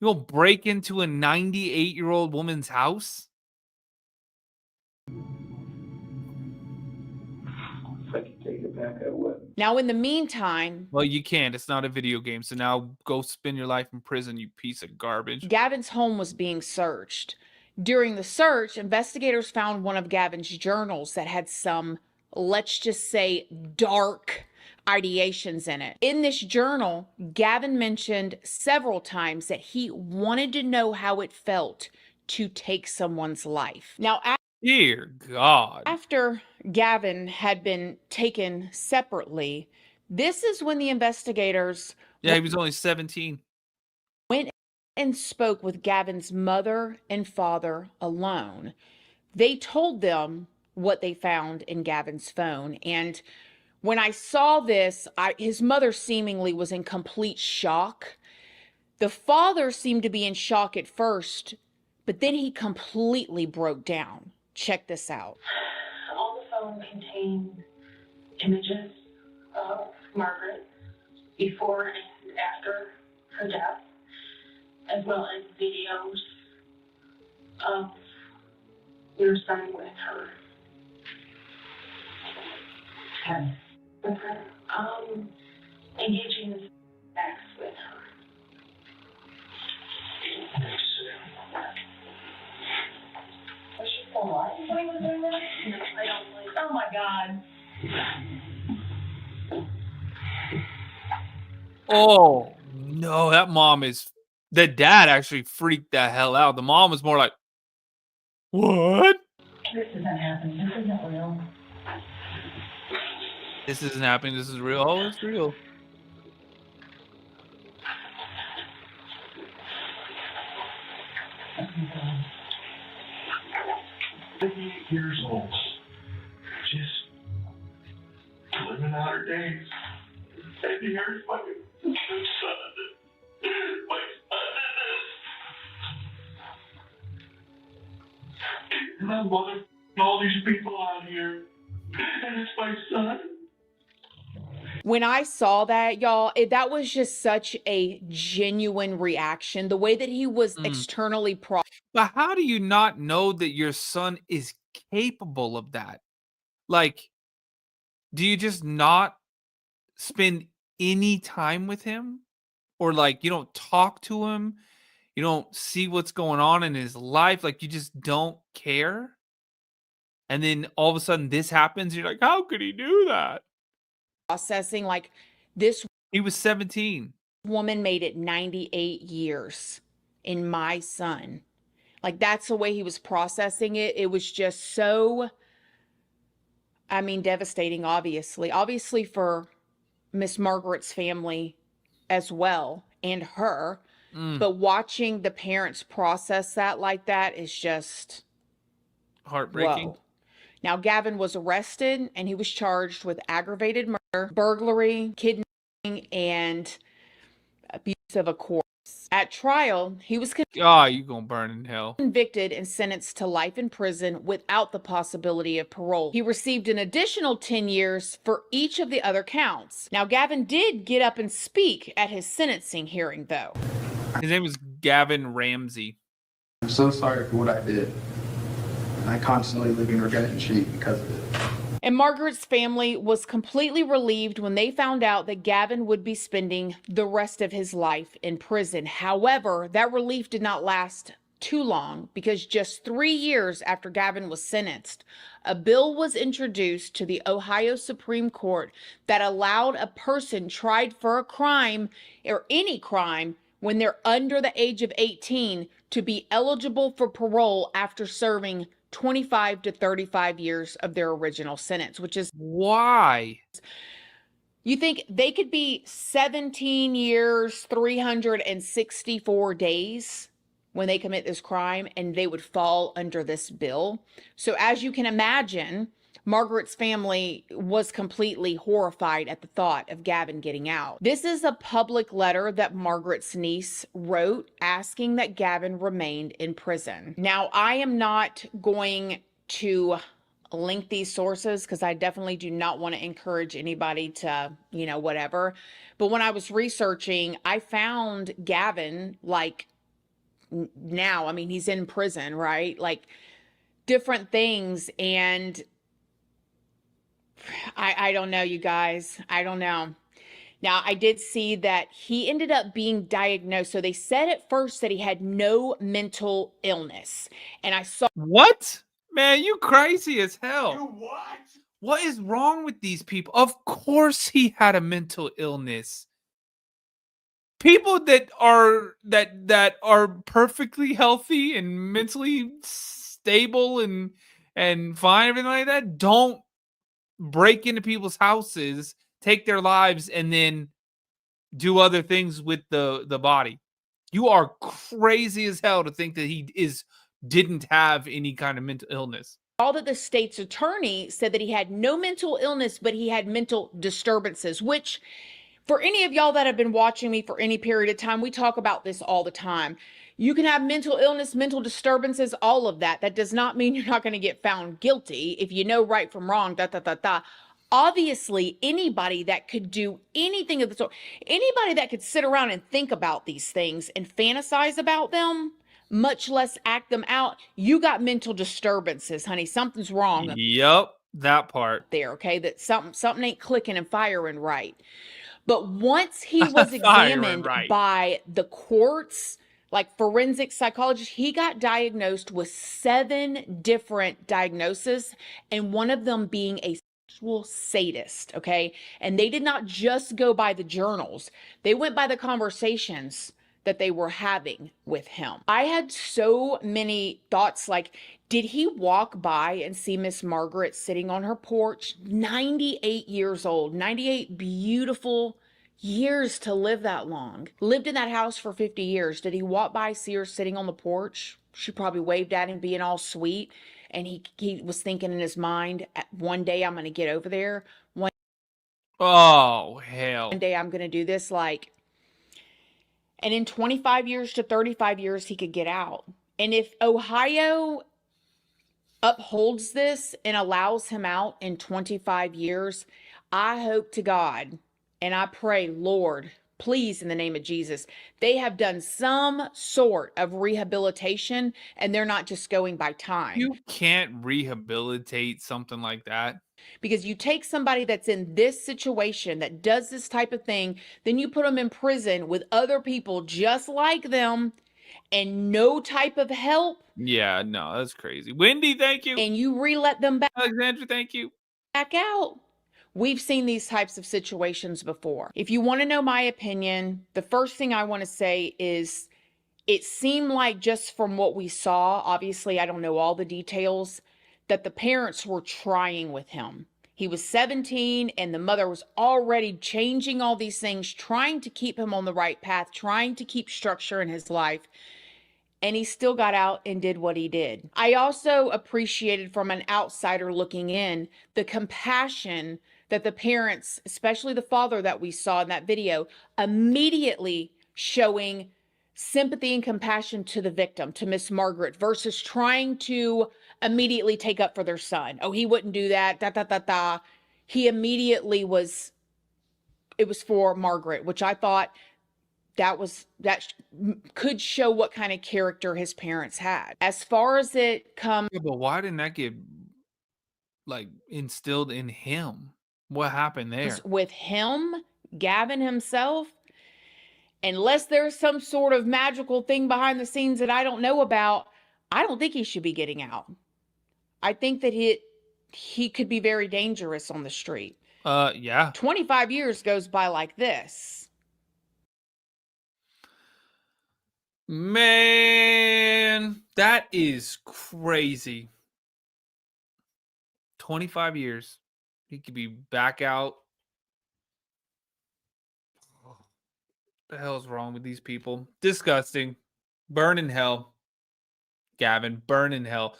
You gonna break into a 98-year-old woman's house? If I could take it back, I would. Now, in the meantime, Well, you can't. It's not a video game. So now go spend your life in prison, you piece of garbage. Gavin's home was being searched. During the search, investigators found one of Gavin's journals that had some, let's just say, dark ideations in it. In this journal, Gavin mentioned several times that he wanted to know how it felt to take someone's life. Now, Dear God. after Gavin had been taken separately, this is when the investigators Yeah, he was only 17. went and spoke with Gavin's mother and father alone. They told them what they found in Gavin's phone. And when I saw this, his mother seemingly was in complete shock. The father seemed to be in shock at first, but then he completely broke down. Check this out. On the phone contained images of Margaret before and after her death, as well as videos of your son with her. With her, engaging in sex with her. Was she still alive when he was doing that? No, I don't believe. Oh my God. Oh, no, that mom is... The dad actually freaked the hell out. The mom was more like, what? This isn't happening. This isn't real. This isn't happening. This is real. Oh, it's real. 58 years old. Just living out her days. And here's my son. My son is this. And I'm bothering all these people out here. And it's my son. When I saw that, y'all, that was just such a genuine reaction. The way that he was externally But how do you not know that your son is capable of that? Like, do you just not spend any time with him? Or like, you don't talk to him? You don't see what's going on in his life? Like, you just don't care? And then all of a sudden this happens. You're like, how could he do that? processing, like, this He was 17. woman made it 98 years in my son. Like, that's the way he was processing it. It was just so, I mean, devastating, obviously for Miss Margaret's family as well, and her. But watching the parents process that like that is just heartbreaking. whoa. Now, Gavin was arrested and he was charged with aggravated murder, burglary, kidnapping, and abuse of a corpse. At trial, he was you gonna burn in hell. convicted and sentenced to life in prison without the possibility of parole. He received an additional 10 years for each of the other counts. Now, Gavin did get up and speak at his sentencing hearing, though. His name was Gavin Ramsay. I'm so sorry for what I did. And I constantly live in regret and shame because of it. And Margaret's family was completely relieved when they found out that Gavin would be spending the rest of his life in prison. However, that relief did not last too long, because just 3 years after Gavin was sentenced, a bill was introduced to the Ohio Supreme Court that allowed a person tried for a crime or any crime when they're under the age of 18 to be eligible for parole after serving 25 to 35 years of their original sentence, which is why you think they could be 17 years, 364 days when they commit this crime, and they would fall under this bill. So as you can imagine, Margaret's family was completely horrified at the thought of Gavin getting out. This is a public letter that Margaret's niece wrote asking that Gavin remained in prison. Now, I am not going to link these sources because I definitely do not want to encourage anybody to, whatever. But when I was researching, I found Gavin now. I mean, he's in prison, right? Like different things. And I don't know, you guys. I don't know. Now, I did see that he ended up being diagnosed. So they said at first that he had no mental illness. And I saw. What? Man, you crazy as hell. You what? What is wrong with these people? Of course he had a mental illness. People that are perfectly healthy and mentally stable and fine, everything like that, don't break into people's houses, take their lives, and then do other things with the body. You are crazy as hell to think that he didn't have any kind of mental illness. All that the state's attorney said that he had no mental illness, but he had mental disturbances, which for any of y'all that have been watching me for any period of time, we talk about this all the time. You can have mental illness, mental disturbances, all of that. That does not mean you're not going to get found guilty if you know right from wrong, Obviously, anybody that could do anything of the sort, anybody that could sit around and think about these things and fantasize about them, much less act them out, you got mental disturbances, honey. Something's wrong. Yep, that part. There, okay? That something ain't clicking and firing right. But once he was examined by the courts, like forensic psychologist, he got diagnosed with 7 different diagnoses, and one of them being a sexual sadist, okay? And they did not just go by the journals. They went by the conversations that they were having with him. I had so many thoughts like, did he walk by and see Miss Margaret sitting on her porch, 98 years old, 98 beautiful years to live that long, lived in that house for 50 years. Did he walk by, see her sitting on the porch? She probably waved at him being all sweet. And he was thinking in his mind, one day I'm going to get over there. Oh, hell. One day I'm going to do this. And in 25 years to 35 years, he could get out. And if Ohio upholds this and allows him out in 25 years, I hope to God and I pray, Lord, please, in the name of Jesus, they have done some sort of rehabilitation and they're not just going by time. You can't rehabilitate something like that. Because you take somebody that's in this situation that does this type of thing, then you put them in prison with other people just like them and no type of help. Yeah, no, that's crazy. Wendy, thank you. And you re-let them back. Alexandra, thank you. Back out. We've seen these types of situations before. If you want to know my opinion, the first thing I want to say is it seemed like just from what we saw, obviously I don't know all the details, that the parents were trying with him. He was 17 and the mother was already changing all these things, trying to keep him on the right path, trying to keep structure in his life. And he still got out and did what he did. I also appreciated from an outsider looking in the compassion that the parents, especially the father that we saw in that video, immediately showing sympathy and compassion to the victim, to Miss Margaret, versus trying to immediately take up for their son. Oh, he wouldn't do that, He immediately it was for Margaret, which I thought that could show what kind of character his parents had. As far as it comes. Yeah, but why didn't that get instilled in him? What happened there? With him, Gavin himself, unless there's some sort of magical thing behind the scenes that I don't know about, I don't think he should be getting out. I think that he could be very dangerous on the street. Yeah. 25 years goes by like this. Man, that is crazy. 25 years. He could be back out. What the hell is wrong with these people? Disgusting. Burn in hell. Gavin, burn in hell.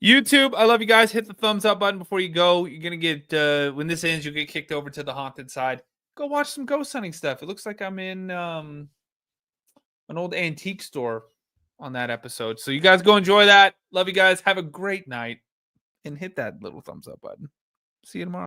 YouTube, I love you guys. Hit the thumbs up button before you go. You're going to get, when this ends, you'll get kicked over to the haunted side. Go watch some ghost hunting stuff. It looks like I'm in an old antique store on that episode. So you guys go enjoy that. Love you guys. Have a great night. And hit that little thumbs up button. See you tomorrow.